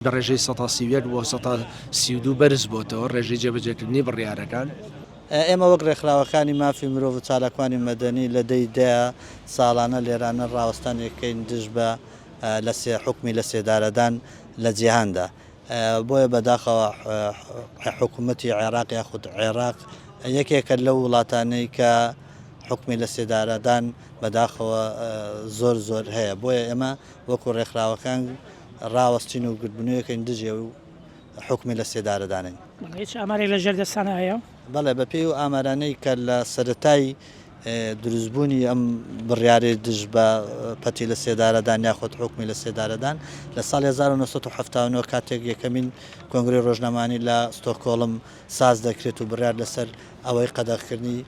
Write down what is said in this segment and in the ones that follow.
ڕێژەی ١ بۆ 132 بەرز بۆتەوە ڕێژەی جێبەجێکردنی بڕیارەکان. ئێمە وەک ڕێکخراوەکانی مافی مرۆڤ و چالاکوانی مەدەنی لە دەیدا ساڵانە لێرانە ڕاوەستانێکەکەین دژ بە لە حکمی لە سێدارەدان لە جیهاندا. بۆیە بەداخەوە حکوومەتی عێراق یاخود عێراق یەکێکە لەو وڵاتانەی کە حکمی لە سێدارەدان بەداخەوە زۆر هەیە. بۆیە ئێمە وەکو ڕێکخراوەکان ڕاوەستین و گرتبوونەوەکەین دژێ و حکمی لە سێدارەدانین. هیچ ئامارێک لە ژێر دەستانە هەیە؟ بەڵێ بە پێی و ئامارانەی کە لە سەرەتای دروستبوونی ئەم بڕیارێ دژ بە پەتی لە سێدارەدان یاخود حکمی لە سێدارەدان لە ساڵی 1970 کاتێک یەکەمین کۆنگرەی ڕۆژنامانی لە ستۆکۆڵم ساز دەکرێت و بڕیار لەسەر ئەوەی قەدەغکردنی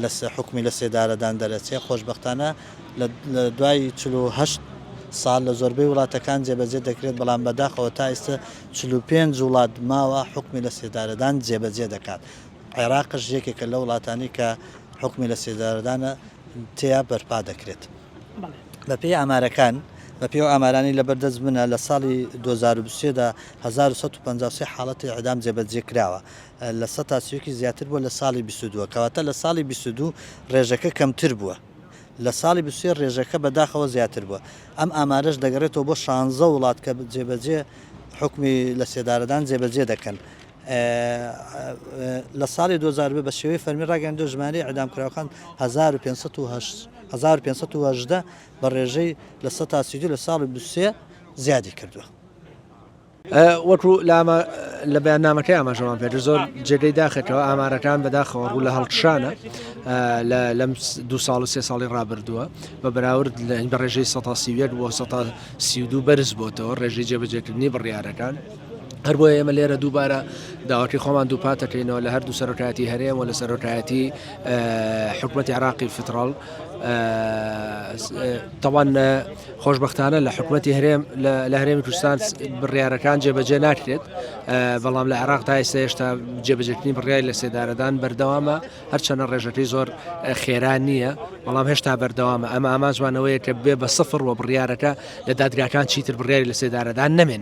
لە حکمی لە سێدارەدان دەرەچێت. خۆشبەختانە لە دوای 48 ساڵ لە زۆربەی وڵاتەکان جێبەجێ دەکرێت، بەڵام بەداخەوە تا ئێستا 45 وڵات ماوە حکمی لە سێدارەدان جێبەجێ دەکات. عێراقش یەکێکە لە وڵاتانی کە حکمی لە سێدارەدانە تیا بەرپا دەکرێت. بە پێی ئامارەکان بە پێی ئامارانی لەبەردەست بنە لە ساڵی 2023دا 1153 حاڵەتی ئەعدام جێبەجێ کراوە، لە 100 زیاتر بووە لە ساڵی 22 کەواتە لە ساڵی 22 ڕێژەکە کەمتر بووە، لە ساڵی 23 ڕێژەکە بەداخەوە زیاتر بووە. ئەم ئامارەش دەگەڕێتەوە بۆ 16 وڵات کە جێبەجێ حکمی لە سێدارەدان جێبەجێ دەکەن. لە ساڵی 2000 بە شێوەی فەرمی ڕاگەاندووە ژمارەی ئەعدامکراوەکان 1518 بە ڕێژەی لە 132 لە ساڵی 23 زیادی کردووە. وەکو لە بەیاننامەکەی ئاماژەمان پێدر زۆر جێگەی داخێتەوە ئامارەکان بەداخەوە ڕوو لە هەڵکشانە لەم 2 ساڵ و 3 ساڵی ڕابردووە بە بەراورد بە ڕێژەی 131 بۆ 132 بەرز بۆتەوە ڕێژەی جێبەجێکردنی بڕیارەکان. هەر بۆیە ئێمە لێرە دووبارە داواتی خۆمان دووپاتەکەینەوە لە هەردوو سەرۆکایەتی هەرێم و لە سەرۆکایەتی حکوومەتی عێراقی فتراڵ. تەوان خۆشبەختانە لە حکوومەتی هەرێم لە هەرێمی کوردستان بڕیارەکان جێبەجێ ناکرێت، بەڵام لە عێراق تا ئێستا هێشتا جێبەجێکردنی بڕیاری لە سێدارەدان بەردەوامە، هەرچەنە ڕێژەکەی زۆر خێران نییە، بەڵام هێشتا بەردەوامە. ئەمە ئامانجوانەوەیە کە بێ بە سفر و بڕیارەکە لە دادگاکان چیتر بڕیاری لە سێدارەدان نەمێنێت.